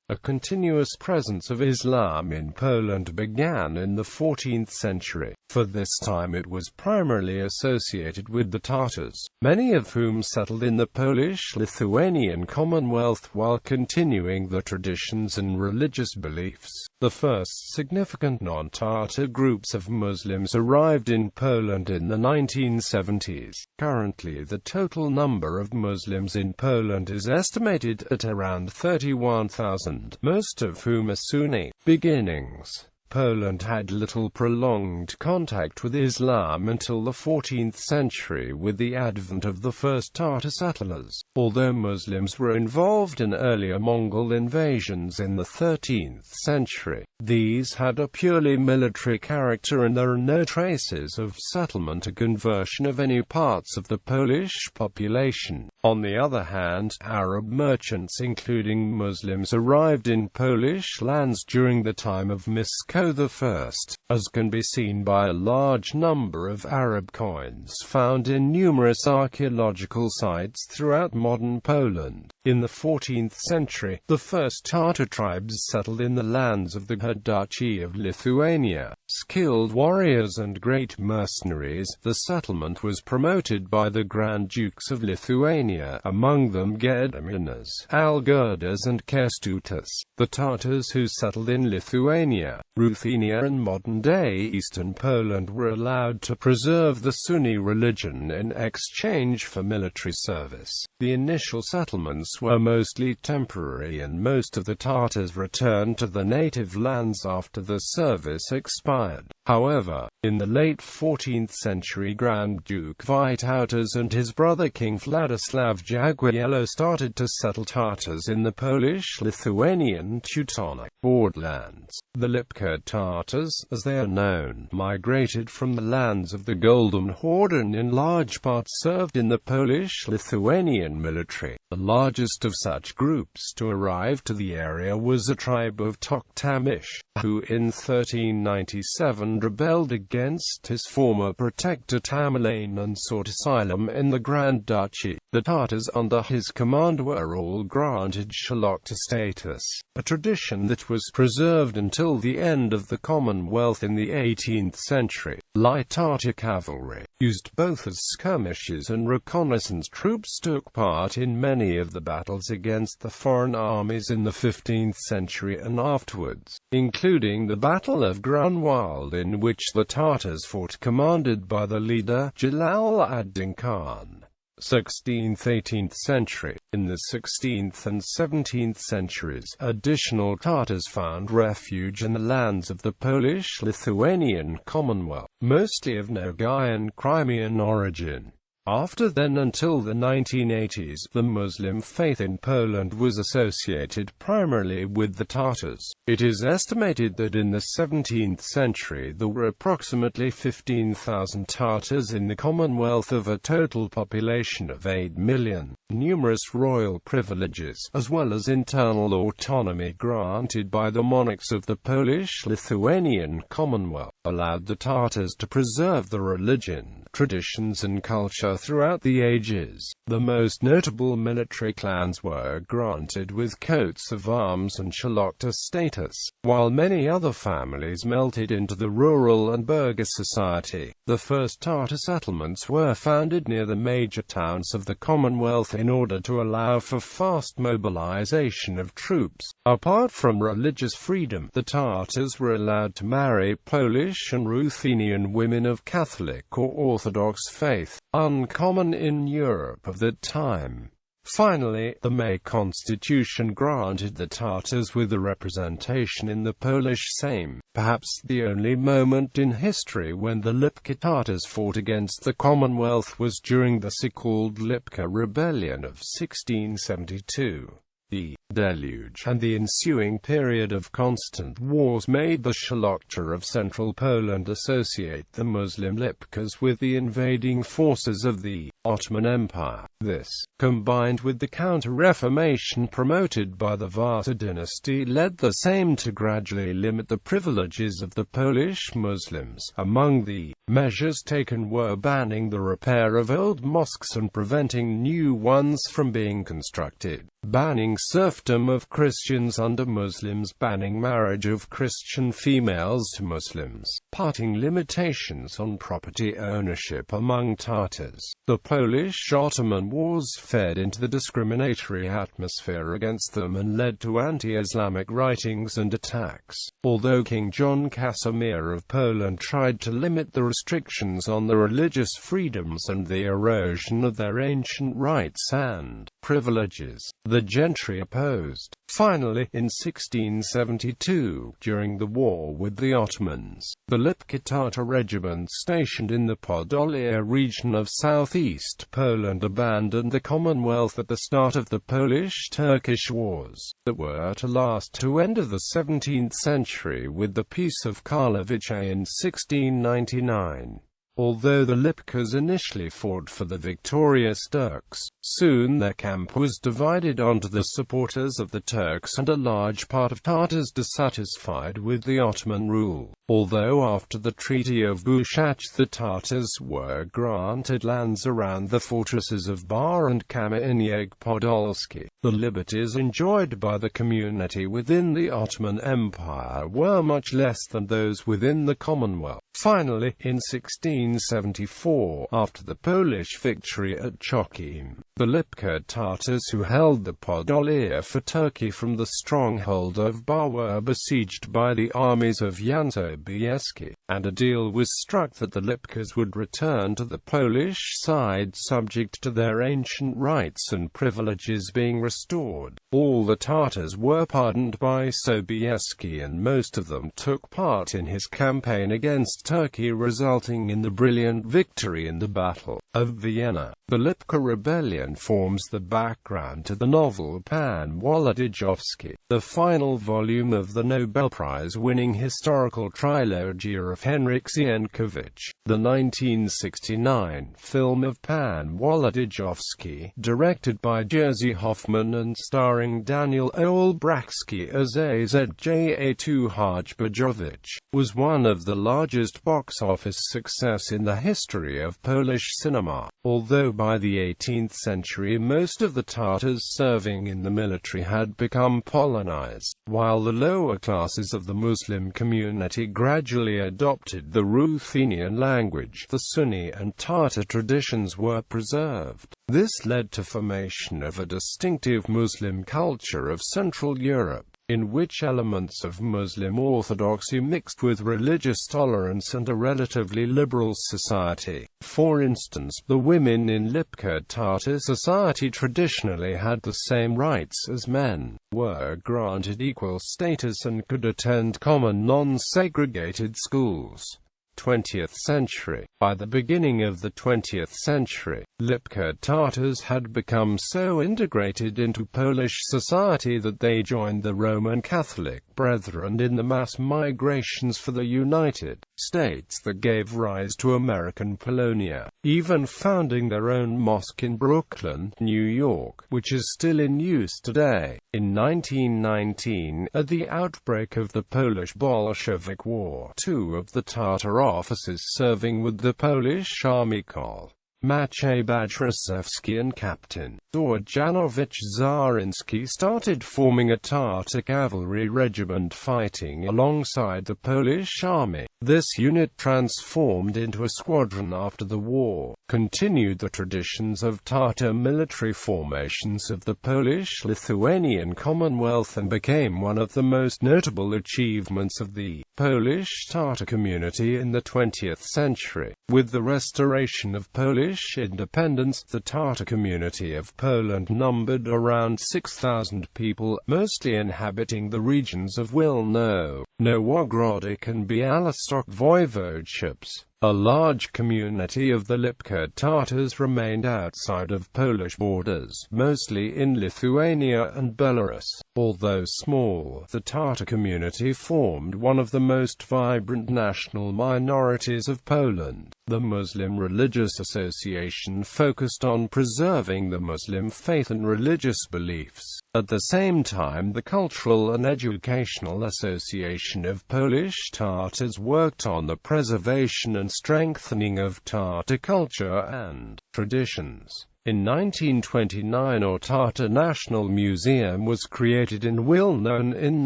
A continuous presence of Islam in Poland began in the 14th century. For this time it was primarily associated with the Tatars, many of whom settled in the Polish-Lithuanian Commonwealth while continuing the traditions and religious beliefs. The first significant non-Tatar groups of Muslims arrived in Poland in the 1970s. Currently, the total number of Muslims in Poland is estimated at around 31,000, most of whom are Sunni. Beginnings. Poland had little prolonged contact with Islam until the 14th century with the advent of the first Tatar settlers, although Muslims were involved in earlier Mongol invasions in the 13th century. These had a purely military character and there are no traces of settlement or conversion of any parts of the Polish population. On the other hand, Arab merchants including Muslims arrived in Polish lands during the time of Mieszko I, as can be seen by a large number of Arab coins found in numerous archaeological sites throughout modern Poland. In the 14th century, the first Tatar tribes settled in the lands of the Duchy of Lithuania. Skilled warriors and great mercenaries, the settlement was promoted by the Grand Dukes of Lithuania, among them Gediminas, Algirdas and Kęstutis. The Tatars who settled in Lithuania, Ruthenia and modern-day eastern Poland were allowed to preserve the Sunni religion in exchange for military service. The initial settlements were mostly temporary and most of the Tatars returned to the native lands after the service expired. However, in the late 14th century Grand Duke Vytautas and his brother King Vladislav Jagiello started to settle Tatars in the Polish-Lithuanian Teutonic borderlands. The Lipka Tatars, as they are known, migrated from the lands of the Golden Horde and in large part served in the Polish-Lithuanian military. The largest of such groups to arrive to the area was a tribe of Toktamish, who in 1397 rebelled against his former protector Tamerlane and sought asylum in the Grand Duchy. The Tatars under his command were all granted Szlachta status, a tradition that was preserved until the end of the Commonwealth in the 18th century. Light Tatar cavalry, used both as skirmishers and reconnaissance troops, took part in many of the battles against the foreign armies in the 15th century and afterwards, including the Battle of Grunwald in which the Tatars fought commanded by the leader Jalal ad-Din Khan. 16th–18th century. In the 16th and 17th centuries, additional Tatars found refuge in the lands of the Polish-Lithuanian Commonwealth, mostly of Nogai and Crimean origin. After then until the 1980s, the Muslim faith in Poland was associated primarily with the Tatars. It is estimated that in the 17th century there were approximately 15,000 Tatars in the Commonwealth of a total population of 8 million. Numerous royal privileges, as well as internal autonomy granted by the monarchs of the Polish-Lithuanian Commonwealth, allowed the Tatars to preserve the religion, traditions and culture throughout the ages. The most notable military clans were granted with coats of arms and Szlachta status, while many other families melted into the rural and burgher society. The first Tatar settlements were founded near the major towns of the Commonwealth in order to allow for fast mobilization of troops. Apart from religious freedom, the Tatars were allowed to marry Polish and Ruthenian women of Catholic or Orthodox faith, uncommon in Europe of that time. Finally, the May Constitution granted the Tatars with a representation in the Polish Sejm, perhaps the only moment in history when the Lipka Tatars fought against the Commonwealth was during the so-called Lipka Rebellion of 1672. The deluge and the ensuing period of constant wars made the Szlachta of central Poland associate the Muslim Lipkas with the invading forces of the Ottoman Empire. This, combined with the counter-reformation promoted by the Vasa dynasty, led the Sejm to gradually limit the privileges of the Polish Muslims. Among the measures taken were banning the repair of old mosques and preventing new ones from being constructed, banning serfdom of Christians under Muslims, banning marriage of Christian females to Muslims, putting limitations on property ownership among Tatars. The Polish-Ottoman Wars fed into the discriminatory atmosphere against them and led to anti-Islamic writings and attacks. Although King John Casimir of Poland tried to limit the restrictions on the religious freedoms and the erosion of their ancient rights and privileges, the gentry opposed. Finally, in 1672, during the war with the Ottomans, the Lipka Tatar regiment stationed in the Podolia region of southeast Poland abandoned the Commonwealth at the start of the Polish-Turkish Wars, that were to last to end of the 17th century with the Peace of Karlovac in 1699. Although the Lipkas initially fought for the victorious Turks, soon their camp was divided onto the supporters of the Turks and a large part of Tatars dissatisfied with the Ottoman rule. Although after the Treaty of Bushach the Tatars were granted lands around the fortresses of Bar and Kamieniec Podolski, the liberties enjoyed by the community within the Ottoman Empire were much less than those within the Commonwealth. Finally, in 1674, after the Polish victory at Chocim, the Lipka Tatars who held the Podolia for Turkey from the stronghold of Bar were besieged by the armies of Jan Sobieski, and a deal was struck that the Lipkas would return to the Polish side subject to their ancient rights and privileges being restored. All the Tatars were pardoned by Sobieski and most of them took part in his campaign against Turkey, resulting in the brilliant victory in the Battle of Vienna. The Lipka Rebellion forms the background to the novel Pan Wolodijowski, the final volume of the Nobel Prize-winning historical trilogy of Henryk Sienkiewicz. The 1969 film of Pan Wolodijowski, directed by Jerzy Hoffman and starring Daniel Olbratski as AZJA2 Hajbajowicz, was one of the largest box office success in the history of Polish cinema. Although by the 18th century most of the Tatars serving in the military had become Polonized, while the lower classes of the Muslim community gradually adopted the Ruthenian language, the Sunni and Tatar traditions were preserved. This led to formation of a distinctive Muslim culture of Central Europe, in which elements of Muslim orthodoxy mixed with religious tolerance and a relatively liberal society. For instance, the women in Lipka Tatar society traditionally had the same rights as men, were granted equal status and could attend common non-segregated schools. 20th century. By the beginning of the 20th century, Lipka Tatars had become so integrated into Polish society that they joined the Roman Catholic Brethren in the mass migrations for the United States that gave rise to American Polonia, even founding their own mosque in Brooklyn, New York, which is still in use today. In 1919, at the outbreak of the Polish-Bolshevik War, two of the Tatar officers serving with the Polish Army Col. Maciej Badrzewski and Captain Janowicz Zariński started forming a Tatar cavalry regiment fighting alongside the Polish army. This unit transformed into a squadron after the war, continued the traditions of Tatar military formations of the Polish-Lithuanian Commonwealth and became one of the most notable achievements of the Polish Tatar community in the 20th century. With the restoration of Polish independence, the Tatar community of Poland numbered around 6,000 people, mostly inhabiting the regions of Wilno, Nowogródek and Białystok voivodeships. A large community of the Lipka Tatars remained outside of Polish borders, mostly in Lithuania and Belarus. Although small, the Tatar community formed one of the most vibrant national minorities of Poland. The Muslim Religious Association focused on preserving the Muslim faith and religious beliefs. At the same time, the Cultural and Educational Association of Polish Tatars worked on the preservation and strengthening of Tatar culture and traditions. In 1929, a Tatar National Museum was created in Wilno, and in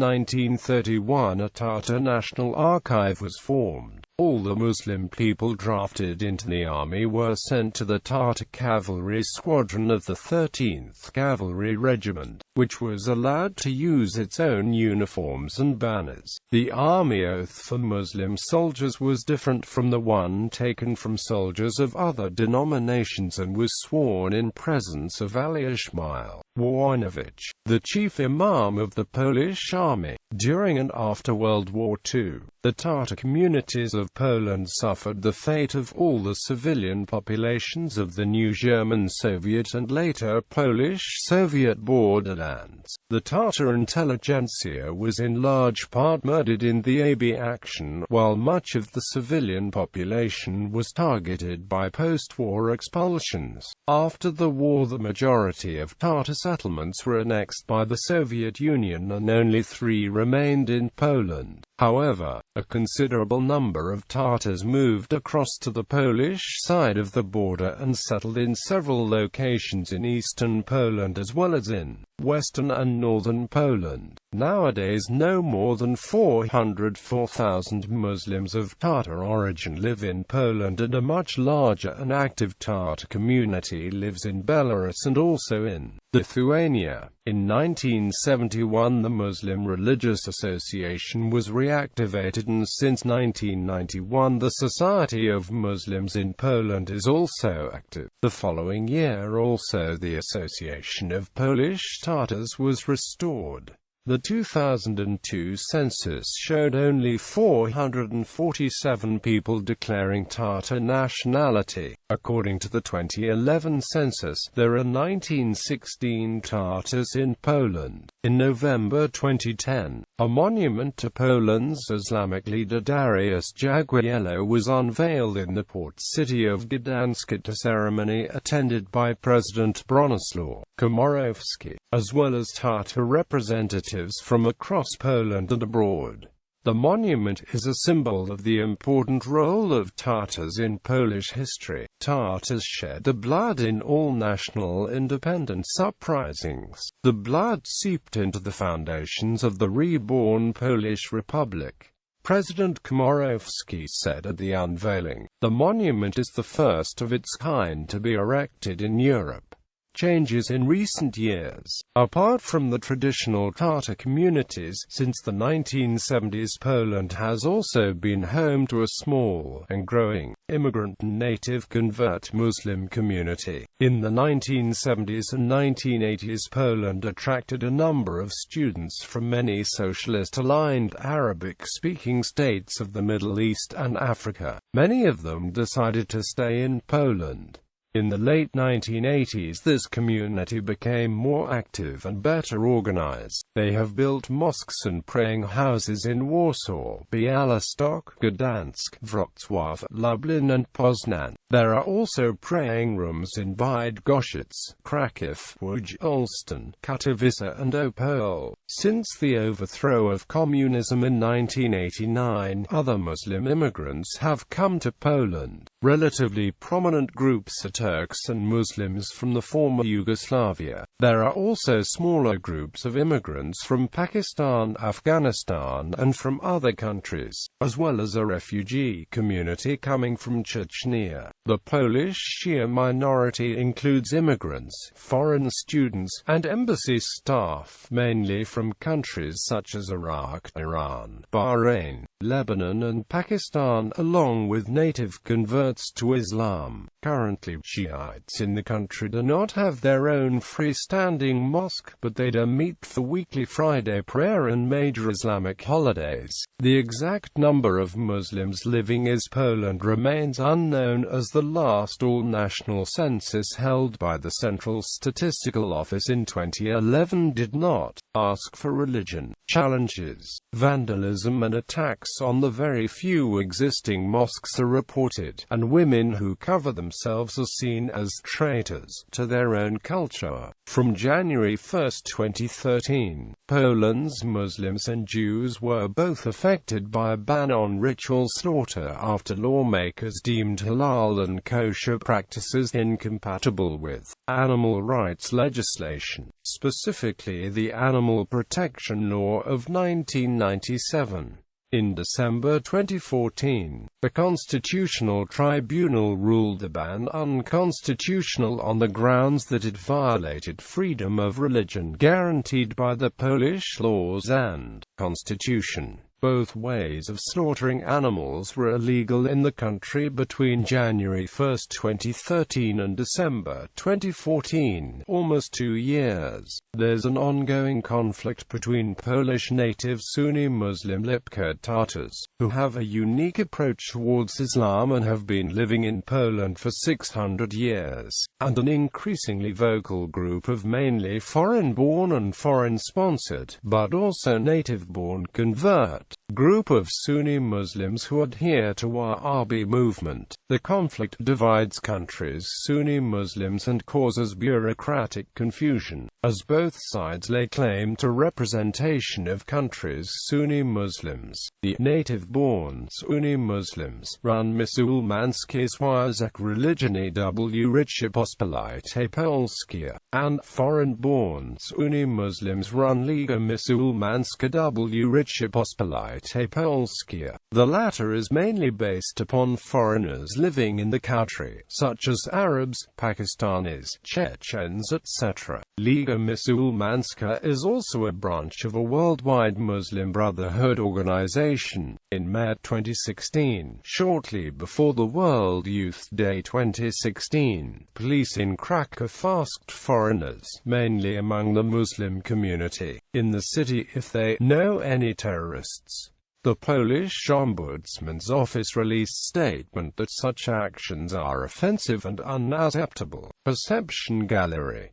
1931 a Tatar National Archive was formed. All the Muslim people drafted into the army were sent to the Tatar Cavalry Squadron of the 13th Cavalry Regiment, which was allowed to use its own uniforms and banners. The army oath for Muslim soldiers was different from the one taken from soldiers of other denominations and was sworn in presence of Ali Ishmael Wojnowicz, the chief imam of the Polish army. During and after World War II, the Tatar communities of Poland suffered the fate of all the civilian populations of the new German Soviet and later Polish-Soviet borderlands. The Tatar intelligentsia was in large part murdered in the AB action, while much of the civilian population was targeted by post-war expulsions. After the war, the majority of Tatar settlements were annexed by the Soviet Union and only 3 remained in Poland. However, a considerable number of Tatars moved across to the Polish side of the border and settled in several locations in eastern Poland as well as in western and northern Poland. Nowadays, no more than 404,000 Muslims of Tatar origin live in Poland, and a much larger and active Tatar community lives in Belarus and also in Lithuania. In 1971, the Muslim Religious Association was reactivated, and since 1991 the Society of Muslims in Poland is also active. The following year also the Association of Polish Tatars was restored. The 2002 census showed only 447 people declaring Tatar nationality. According to the 2011 census, there are 1916 Tatars in Poland. In November 2010, a monument to Poland's Islamic leader Dariusz Jagiello was unveiled in the port city of Gdansk at a ceremony attended by President Bronisław Komorowski, as well as Tatar representatives from across Poland and abroad. The monument is a symbol of the important role of Tatars in Polish history. Tatars shed the blood in all national independence uprisings. The blood seeped into the foundations of the reborn Polish Republic. President Komorowski said at the unveiling, "The monument is the first of its kind to be erected in Europe." Changes in recent years. Apart from the traditional Tatar communities, since the 1970s Poland has also been home to a small and growing immigrant and native convert Muslim community. In the 1970s and 1980s Poland attracted a number of students from many socialist-aligned Arabic-speaking states of the Middle East and Africa. Many of them decided to stay in Poland. In the late 1980s this community became more active and better organized. They have built mosques and praying houses in Warsaw, Białystok, Gdansk, Wrocław, Lublin and Poznan. There are also praying rooms in Bydgoszcz, Kraków, Łódź, Olsztyn, Katowice and Opole. Since the overthrow of communism in 1989, other Muslim immigrants have come to Poland. Relatively prominent groups are Turks and Muslims from the former Yugoslavia. There are also smaller groups of immigrants from Pakistan, Afghanistan, and from other countries, as well as a refugee community coming from Chechnya. The Polish Shia minority includes immigrants, foreign students, and embassy staff, mainly from countries such as Iraq, Iran, Bahrain, Lebanon and Pakistan, along with native converts to Islam. Currently, Shiites in the country do not have their own freestanding mosque, but they do meet for weekly Friday prayer and major Islamic holidays. The exact number of Muslims living in Poland remains unknown, as the last all-national census held by the Central Statistical Office in 2011 did not ask for religion. Challenges, vandalism and attacks on the very few existing mosques are reported, and women who cover themselves are seen as traitors to their own culture. From January 1, 2013, Poland's Muslims and Jews were both affected by a ban on ritual slaughter after lawmakers deemed halal and kosher practices incompatible with animal rights legislation, specifically the Animal Protection Law of 1997. In December 2014, the Constitutional Tribunal ruled the ban unconstitutional on the grounds that it violated freedom of religion guaranteed by the Polish laws and constitution. Both ways of slaughtering animals were illegal in the country between January 1, 2013 and December 2014, almost 2 years. There's an ongoing conflict between Polish native Sunni Muslim Lipka Tatars, who have a unique approach towards Islam and have been living in Poland for 600 years, and an increasingly vocal group of mainly foreign-born and foreign-sponsored, but also native-born convert group of Sunni Muslims who adhere to Wahhabi movement. The conflict divides countries' Sunni Muslims and causes bureaucratic confusion, as both sides lay claim to representation of countries' Sunni Muslims. The native-born Sunni Muslims run Muzułmańskie Związek Religijny w Rzeczypospolitej Polskiej, and foreign-born Sunni Muslims run Liga Muzułmańska w Rzeczypospolitej Polskiej. The latter is mainly based upon foreigners living in the country, such as Arabs, Pakistanis, Chechens, etc. Liga Muzułmańska is also a branch of a worldwide Muslim Brotherhood organization. In May 2016, shortly before the World Youth Day 2016, police in Krakow asked foreigners, mainly among the Muslim community, in the city if they know any terrorists. The Polish Ombudsman's office released statement that such actions are offensive and unacceptable. Perception Gallery.